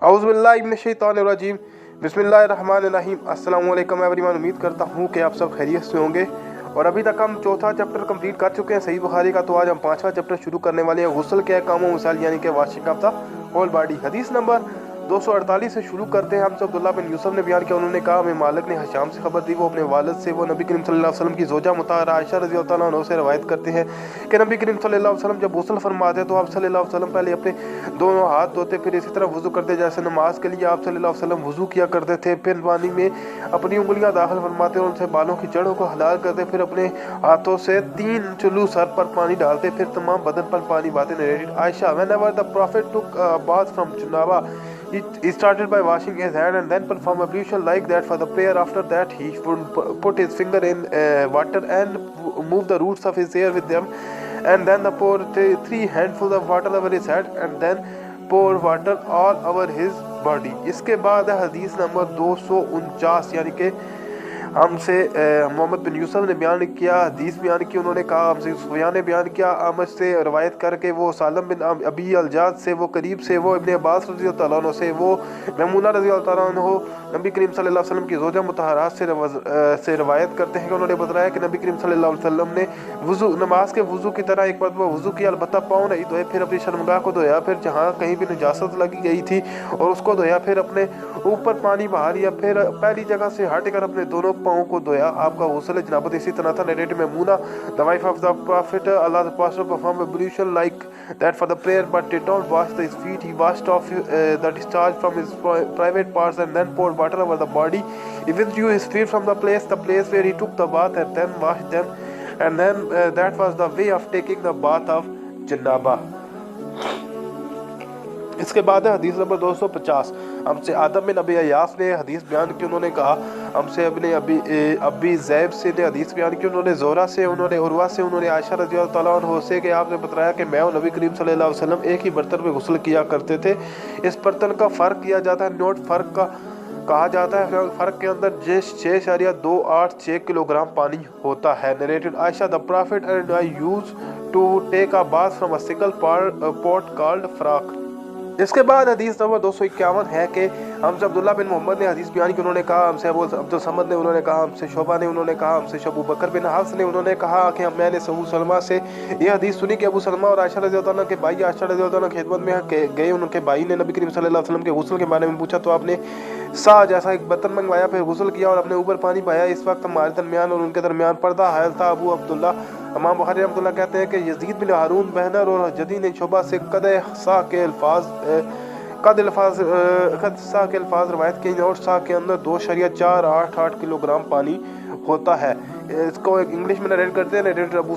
औज़ुबिल्लाहिमिनश्शैतानिर्रजीम बिस्मिल्लाहिर्रहमानिर्रहीम। अस्सलाम वालेकुम एवरीवन। उम्मीद करता हूँ कि आप सब खैरियत से होंगे। और अभी तक हम चौथा चैप्टर कंप्लीट कर चुके हैं सही बुखारी का। तो आज हम पांचवा चैप्टर शुरू करने वाले हैं, गुस्ल के अहकाम व मिसाल यानी कि washing of the whole body. हदीस नंबर 248 से शुरू करते हैं। हमसे अब्दुल्लाह बिन यूसुफ ने बयान किया, उन्होंने कहा हमें मालिक ने हशाम से खबर दी, वो अपने वालिद से, वो नबी करीम सल्लल्लाहु अलैहि वसल्लम की ज़ौजा मुताहरा आयशा रज़ियल्लाहु तआला अन्हा से रवायत करते हैं कि नबी करीम सल्लल्लाहु अलैहि वसल्लम जब गुस्ल फरमाते तो आप सल्लल्लाहु अलैहि वसल्लम पहले अपने दोनों हाथ धोते, फिर इसी तरह वुज़ू करते जैसे नमाज के लिए आप सल्लल्लाहु अलैहि वसल्लम वुज़ू किया करते थे। फिर पानी में अपनी उंगलियां दाखिल फरमाते और उनसे बालों की जड़ों को हलाल करते, फिर अपने हाथों से 3 चुल्लू सर पर पानी डालते, फिर तमाम बदन पर पानी बहाते। Narrated Ayesha, whenever the prophet took a bath from janaba, he started by washing his hand and then perform ablution like that for the prayer. After that he would put his finger in water and move the roots of his hair with them, and then pour 3 handfuls of water over his head and then pour water all over his body. इसके बाद है हदीस number 249, यानी कि हमसे मोहम्मद बिन यूसुफ ने बयान किया, हदीस बयान की, उन्होंने कहा हमसे सुफयान ने बयान किया आमद से रवायत करके, वो सालम बिन अबी अलजाद से, वो करीब से, वो इब्ने अब्बास रज़ियल्लाहु तआला अन्हु से, वो मैमूना रज़ियल्लाहु तआला अन्हु नबी करीम सल्लल्लाहु अलैहि वसल्लम की ज़ौजा मुतहरात से रवायत करते हैं कि उन्होंने बताया कि नबी करीम सल्लल्लाहु अलैहि वसल्लम ने वुज़ू नमाज के वुज़ू की तरह एक मरतबा वुज़ू किया, अलबत्ता पाँव नहीं धोए, फिर अपनी शर्मगाह को धोया, फिर जहाँ कहीं भी नजासत लगी गई थी और उसको धोया, फिर अपने ऊपर पानी बहा लिया, फिर पहली जगह से हटकर अपने दोनों पाँव को धोया। आपका गुस्ल जनाबत इसी तरह था। Narrated Maimuna, the wife of the profit, Allah the pastor perform ablution like that for the prayer but did not wash his feet. He washed off the discharge from his private parts and then poured water over the body. He withdrew his feet from the place where he took the bath and then washed them, and then that was the way of taking the bath of janaba. इसके बाद है हदीस number 250। हमसे आदम बिन अबी अय्यास ने हदीस बयान की, उन्होंने कहा हमसे अपने अबी ज़ैब से ने हदीस बयान की, उन्होंने ज़ोरा से, उन्होंने उर्वा से, उन्होंने आयशा रज़ियल्लाहु तआला अन्हा से कि आपने बताया कि मैं और नबी करीम सल्लल्लाहु अलैहि वसल्लम एक ही बर्तन में गुस्ल किया करते थे। इस बर्तन का फ़र्क किया जाता है, नोट फ़र्क का कहा जाता है। फ़र्क के अंदर 6.286 किलोग्राम पानी होता है। Narrated Aisha, the prophet and I used to take a bath from a single pot called फ्राक। इसके बाद हदीस नंबर 251 है कि हमसे अब्दुल्लाह बिन मोहम्मद ने हदीस बयान की, उन्होंने कहा हमसे अब्दुल समद ने, उन्होंने कहा हमसे शोबा ने, उन्होंने कहा हमसे अबू बकर बिन हफ्स ने, उन्होंने कहा कि मैंने अबू सलमा से ये हदीस सुनी कि अबू सलमा और आयशा रज़ियल्लाहु अन्हा के भाई आयशा रज़ियल्लाहु अन्हा की खिदमत में गए। उनके भाई ने नबी करीम सल्लल्लाहु अलैहि वसल्लम के गुस्ल के बारे में पूछा तो आपने सा जैसा एक बर्तन मंगवाया, फिर गुस्ल किया और अपने ऊपर पानी पाया। इस वक्त हमारे दरमियान और उनके दरमियान पर्दा हायल था। अबू अब्दुल्ला इमाम बुखारी रहमतुल्लाह कहते हैं कि यजीद बिन हारून बहनर और जदी ने शोबा से कद सा के अल्फाज रवायत की और सा के अंदर 2.488 किलोग्राम पानी होता है। इसको इंग्लिश में नरेट करते हैं। Narrator Abu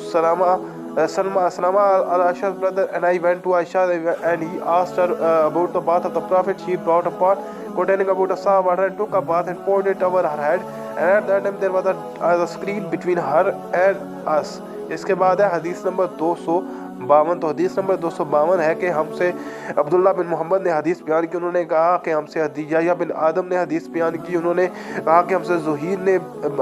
Salama Aisha's brother and I went to Aisha and he asked her about the bath of the Prophet. She brought a pot containing about a sa water and took a bath and poured it over her head, and at that time there was a screen between her and us. इसके बाद है हदीस number 252। तो हदीस number 252 है कि हमसे अब्दुल्लाह बिन मोहम्मद ने हदीस बयान की, उन्होंने कहा कि हमसे याह्या बिन आदम ने हदीस बयान की, उन्होंने कहा कि हमसे ज़ुहीर ने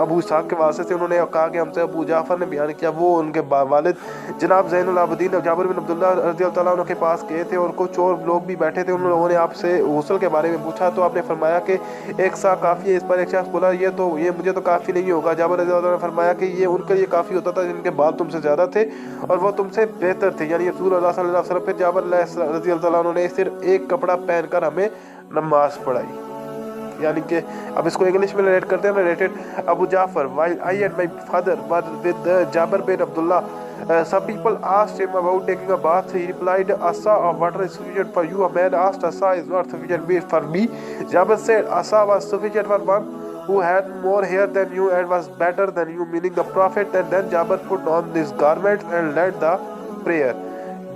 अबू इसाक के वास्ते से, उन्होंने कहा कि हमसे अबू जाफ़र ने बयान किया, वो उनके वालिद जनाब ज़ैनुल आबिदीन जाबिर बिन अब्दुल्लाह रज़ियल्लाहु तआला अन्हु के पास गए थे और कुछ और लोग भी बैठे थे। उन लोगों ने आपसे गुस्ल के बारे में पूछा तो आपने फरमाया कि एक सा काफ़ी है। इस पर एक शख्स बोला ये मुझे तो काफ़ी नहीं होगा। जाबिर रज़ियल्लाहु अन्हु ने फरमाया कि ये उनके लिए काफ़ी होता था जिनके बाल तुमसे ज़्यादा थे और वो तुमसे बेहतर थे, यानी रसूल अल्लाह सल्लल्लाहु अलैहि वसल्लम। फिर जाबिर रज़ियल्लाहु तआला अन्हु ने सिर्फ एक कपड़ा पहनकर हमें नमाज पढ़ाई। यानी कि अब इसको इंग्लिश में नरेट करते हैं। Narrated Abu Jafar, while I and my father were with Jabir bin Abdullah, some people asked him about taking a bath. He replied, a sa of water is sufficient for you. A man asked, a sa is not sufficient for me. Jabir said, a sa was sufficient for one who had more hair than you and was better than you, meaning the Prophet. And then Jabir put on his garments and led the prayer.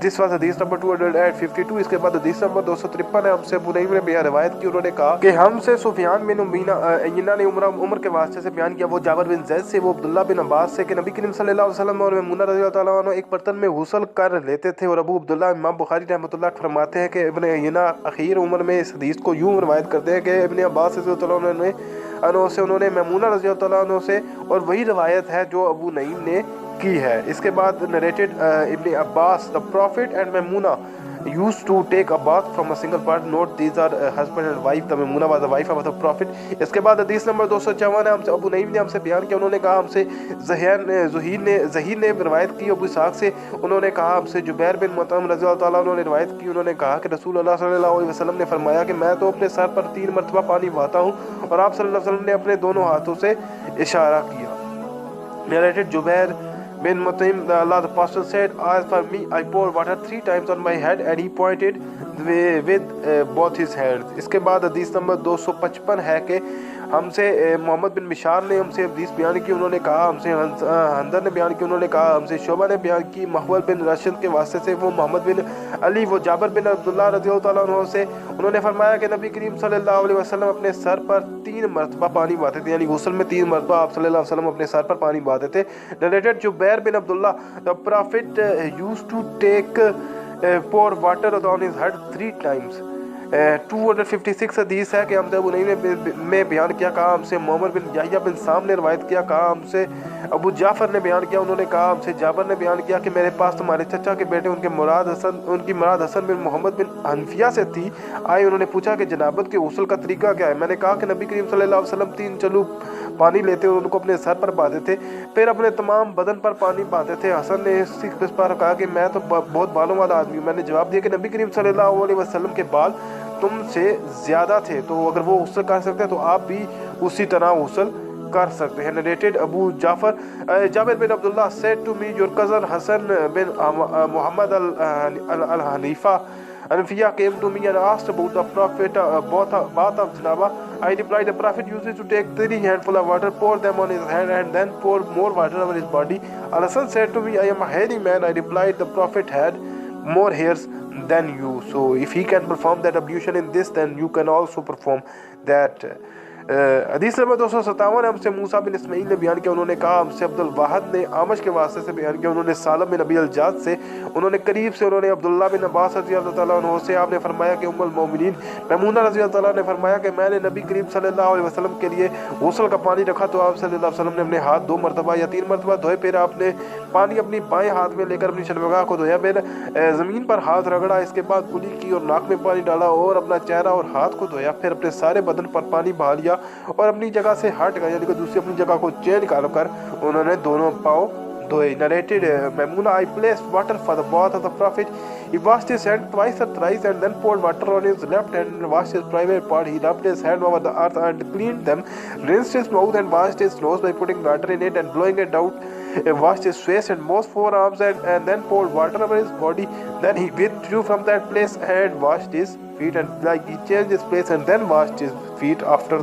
This was हदीस number 252। इसके बाद हदीस number 253 है। हमसे अबू नईम ने बयान रवायत की, उन्होंने कहा कि हमसे सुफियान बिन उमैया ने उमर के वास्ते से बयान किया, वो जाबिर बिन ज़ैद से, वो अब्दुल्लाह बिन अब्बास से कि नबी करीम सल्लल्लाहु अलैहि वसल्लम और मैमूना रज़ियल्लाहु तआला अन्हा एक बर्तन में गुस्ल कर लेते थे। और अबू अब्दुल्लाह इमाम बुखारी रहमतुल्लाह फरमाते हैं कि इब्ने उमैया आखिर उम्र में इस हदीस को यूँ रवायत करते हैं कि इब्ने अब्बास रज़ियल्लाहु अन्हु से, उन्होंने मैमूना रज़ियल्लाहु तआला अन्हा से, और वही रवायत है जो अबू नईम ने की है। इसके बाद narrated Ibn Abbas, the prophet and Maimuna used to take a bath from a single part. Note these are husband and wife. The Maimuna was the wife of the Prophet. इसके बाद हदीस नंबर 254 है, हमसे अबू नईम ने हमसे बयान किया, उन्होंने कहा हमसे ज़हीर ने रिवायत की अबू इसहाक़ से, उन्होंने कहा हमसे जुबैर बिन मुतअम रज़ी अल्लाह ताला उन्होंने रिवायत की, उन्होंने कहा कि रसूल अल्लाह सल्लल्लाहु अलैहि वसल्लम ने फरमाया कि मैं तो अपने सर पर 3 मरतबा पानी बहाता हूँ, और आप सल्लल्लाहु अलैहि वसल्लम ने अपने दोनों हाथों से इशारा किया। Narrated Jubair bin Mut'im, Allah the Apostle said, as for me, I poured water 3 times on my head, and he pointed with both his hands. इसके बाद हदीस नंबर 255 है कि हमसे मोहम्मद बिन मिशार ने हमसे हदीस बयान की, उन्होंने कहा हमसे हंदर ने बयान की, उन्होंने कहा हमसे शोबा ने बयान की महवल बिन रशद के वास्ते से, वो मोहम्मद बिन अली वो जाबर बिन अब्दुल्लाह रज़ियल्लाहु ताला अन्हु से, उन्होंने फरमाया कि नबी करीम सल्लल्लाहु अलैहि वसल्लम अपने सर पर 3 मरतबा पानी बहाते थे, यानी गुस्ल में 3 मरतबा आप सल्लल्लाहु अलैहि वसल्लम अपने सर पर पानी बहाते थे। Narrated Zubair bin Abdullah, the prophet used to take pour water on his head 3 times. 256 हदीस है कि हमसे अबू नईम में बयान किया, कहा हमसे मोहम्मद बिन याहिया बिन साम ने रवायत किया, कहा हमसे अबू जाफ़र ने बयान किया, उन्होंने कहा हमसे जाबर ने बयान किया कि मेरे पास तुम्हारे चचा के बेटे उनकी मुराद हसन बिन मोहम्मद बिन हनफिया से थी, आए उन्होंने पूछा कि जनाबत के गुस्ल का तरीका क्या है। मैंने कहा कि नबी करीम सल्लल्लाहु अलैहि वसल्लम 3 चलू पानी लेते और उनको अपने सर पर बहाते थे, फिर अपने तमाम बदन पर पानी बहाते थे। हसन ने इस पर कहा कि मैं तो बहुत बालों वाला आदमी हूँ। मैंने जवाब दिया कि नबी करीम सल्लल्लाहु अलैहि वसल्लम के बाल तुमसे ज़्यादा थे, तो अगर वो गुस्ल कर सकते हैं तो आप भी उसी तरह गुस्ल कर सकते हैं। Narrated Abu Jabir bin Abdullah said to me, your cousin Hassan bin Muhammad al-Hanifa Anfiya came to me and asked about the Prophet bath of Janaba. I replied, the Prophet uses to take 3 handfuls of water, pour them on his head, and then pour more water over his body. Al-Hasan said to me, I am a hairy man. I replied, the Prophet had more hairs than you. So if he can perform that ablution in this, then you can also perform that. हदीस number 257 हमसे मूसा बिन इस्माइल ने बयान किया, उन्होंने कहा हमसे अब्दुल वाहिद ने आमश के वास्ते से बयान किया, उन्होंने सालम बिन अबी अल-जाद से, उन्होंने करीब से उन्होंने अब्दुल्ला बिन अब्बास रज़ी अल्लाह ताला अन्हु से, आपने फरमाया कि उम्मुल मोमिनीन मैमूना रज़ी अल्लाह ताला ने फरमाया कि मैंने नबी करीम सल्लल्लाहु अलैहि वसल्लम के लिए गुस्ल का पानी रखा, तो आप सल्लल्लाहु अलैहि वसल्लम ने अपने हाथ 2 मरतबा या 3 मरतबा धोए, फिर आपने पानी अपनी बाएं हाथ में लेकर अपनी शर्मगाह को धोया, फिर ज़मीन पर हाथ रगड़ा, इसके बाद कुली की और नाक में पानी डाला और अपना चेहरा और हाथ को धोया, फिर अपने सारे बदन पर पानी बहा लिया और अपनी जगह से हट गया, यानी कि दूसरी अपनी जगह को चेंज कर उन्होंने दोनों पाँव धोए। Narrated Maimuna, I placed water for the bath of the Prophet. He washed his hand twice or thrice and then poured water on his left hand and washed his private part. He rubbed his hand over the earth and cleaned them, rinsed his mouth and washed his nose by putting water in it and blowing it out, washed his face and most forearms and then poured water over his body. Then he withdrew from that place and washed his feet, and like he changed his place and then washed his feet after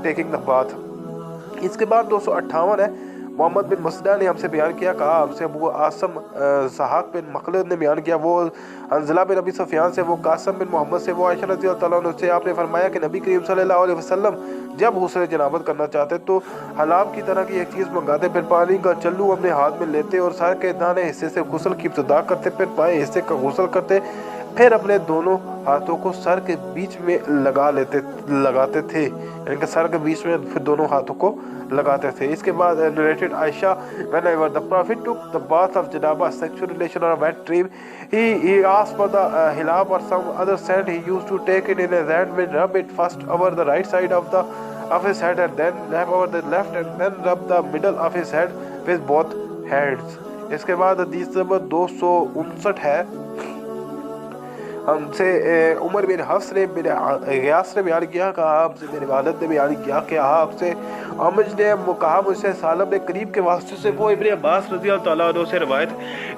taking the bath. इसके बाद 258 है, मोहम्मद बिन मुसदा ने हमसे बयान किया, कहा हमसे अबू आसम सहाक बिन मखलद ने बयान किया, वो हंजला बिन अबी सुफियान से, वो कासम बिन मोहम्मद से, वो आयशा रज़ी अल्लाह ताला अन्हा से, आपने फरमाया कि नबी करीम सल्लल्लाहु अलैहि वसल्लम जब गुस्ल जनाबत करना चाहते तो हलाब की तरह की एक चीज़ मंगाते, फिर पानी का चल्लू अपने हाथ में लेते और सर के दाने हिस्से से गुस्ल की इब्तिदा करते, फिर बाएं हिस्से का गुस्ल करते, फिर अपने दोनों हाथों को सर के बीच में लगाते थे, यानी कि सर के बीच में फिर दोनों हाथों को लगाते थे। इसके बाद narrated Aisha, whenever the Prophet took the bath of janaba, sexual relation or a wet dream, he asked for the hilab or some other sand. He used to take it in his hand and rub it first over the right side of his head and then over the left and then rub the middle of his head with both hands. इसके बाद हदीस number 259 है, हमसे उमर बिन हफ्स ने गयास ने बयान किया, कहा हमसे मेरे वालिद ने बयान किया कि आपसे अमज ने कहा मुझसे सालम ने करीब के वास्ते से, वो इब्न अब्बास रज़ी अल्लाह ताला अन्हु से रवायत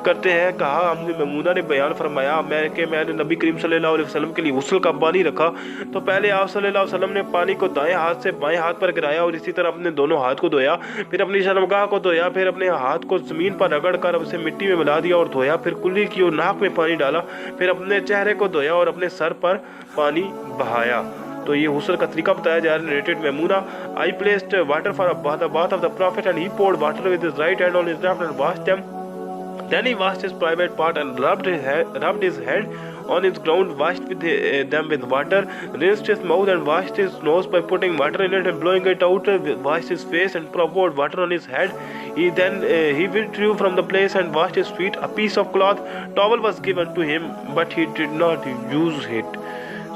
करते हैं, कहा हमने मैमूना ने बयान फरमाया मैंने नबी करीम सल्लल्लाहु अलैहि वसल्लम के लिए गुस्ल का पानी रखा, तो पहले आप सल्लल्लाहु अलैहि वसल्लम ने पानी को दाएं हाथ से बाएं हाथ पर गिराया और इसी तरह अपने दोनों हाथ को धोया, फिर अपनी शर्मगाह को धोया, फिर अपने हाथ को ज़मीन पर रगड़ कर उसे मिट्टी में मिला दिया और धोया, फिर कुल्ली की और नाक में पानी डाला, फिर अपने चेहरे को धोया और अपने सर पर पानी बहाया। तो ये गुस्ल का तरीका बताया जा रहा है। Narrated Maimuna, I placed water for the bath of the Prophet and he poured water with his right hand on his left and washed them. Then he washed his private part and rubbed his head on his ground, washed them with water, rinsed his mouth and washed his nose by putting water in it and blowing it out, washed his face and poured water on his head. He withdrew from the place and washed his feet. A piece of cloth towel was given to him, but he did not use it.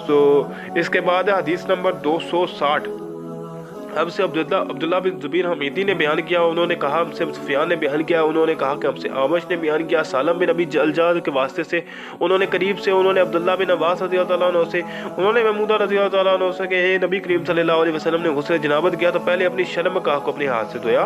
So इसके बाद है हदीस number 260। हमसे अब्दुल्ला बिन जुबैर हमीदी ने बयान किया, उन्होंने कहा हमसे सुफियान ने बयान किया, उन्होंने कहा कि हमसे आमश ने बयान किया सालम बिन अबी जलजाद के वास्ते से, उन्होंने करीब से, उन्होंने अब्दुल्ला बिन अब्बास रज़ियल्लाहु ताला अन्हु से, उन्होंने महमूदा रज़ियल्लाहु ताला अन्हु से कि हे नबी करीम सल्लल्लाहु अलैहि वसल्लम ने गुस्ल जनाबत किया तो पहले अपनी शर्मगाह को अपने हाथ से धोया,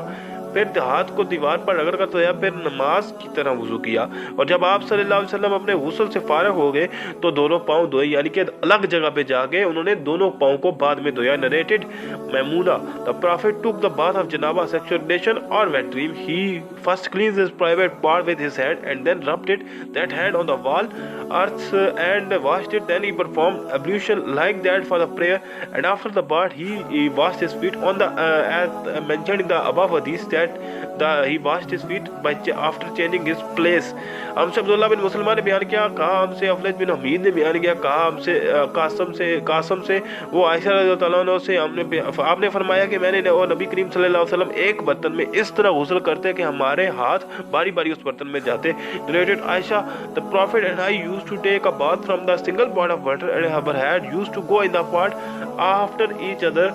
फिर हाथ को दीवार पर रगड़ कर धोया, फिर नमाज की तरह वुजू किया, और जब आप सल्लल्लाहु अलैहि वसल्लम अपने गुस्ल से फारिग हो गए तो दोनों पाँव धोए, यानी कि अलग जगह पे जाके उन्होंने दोनों पाँव को बाद में धोया। Narrated Maimuna, the prophet took the bath of जनाबा सेक्सुअल रिलेशन और wet dream, he first cleans his private part with his hand and then rubbed it that hand on the wall earth and washed it, then he performed ablution like that for the prayer, and after the bath he washed his feet on the as mentioned in the above hadith that he washed his feet by after changing his place. हमसे अब्दुल्ला बिन मुसलमान ने बयान किया, कहा हमसे अफलज बिन हमीद ने बयान किया, कहा हमसे कासम से वो आयशा रज़ियल्लाहु ताला अन्हा से आपने फरमाया कि मैंने और नबी करीम सल्लल्लाहु अलैहि वसल्लम एक बर्तन में इस तरह गुस्ल करते कि हमारे हाथ बारी बारी उस बर्तन में जाते। Narrated Aisha, the Prophet and I used to take a bath from the single pot of water and our head used to go in the pot after each other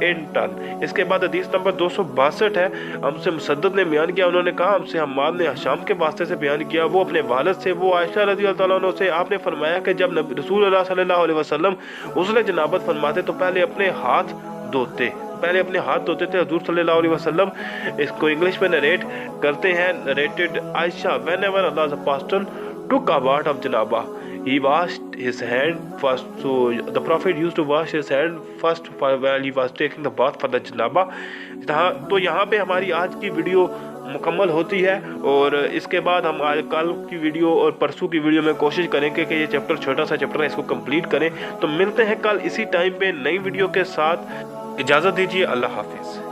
in turn. इसके बाद हदीस number 262 है। हमसे मुसद्दद ने बयान किया, उन्होंने कहा हमसे हम्माद ने हशाम के वास्ते से बयान किया, वो अपने वालिद से, वो आयशा रज़ियल्लाहु ताला अन्हा से, आपने फरमाया कि जब रसूलुल्लाह सल्लल्लाहु अलैहि वसल्लम गुस्ल जनाबत फरमाते तो पहले अपने हाथ धोते थे हुजूर सल्लल्लाहु अलैहि वसल्लम। इसको इंग्लिश में नरेट करते हैं। Narrated Ayesha, whenever Allah's apostle took a bath of janaba, he washed his hand first. So the Prophet used to wash his hand first while he was taking the bath for the janaba. तो यहाँ पे हमारी आज की video मुकम्मल होती है, और इसके बाद हम आज कल की वीडियो और परसों की वीडियो में कोशिश करेंगे कि ये चैप्टर, छोटा सा चैप्टर है, इसको कंप्लीट करें। तो मिलते हैं कल इसी टाइम पे नई वीडियो के साथ। इजाज़त दीजिए, अल्लाह हाफिज़।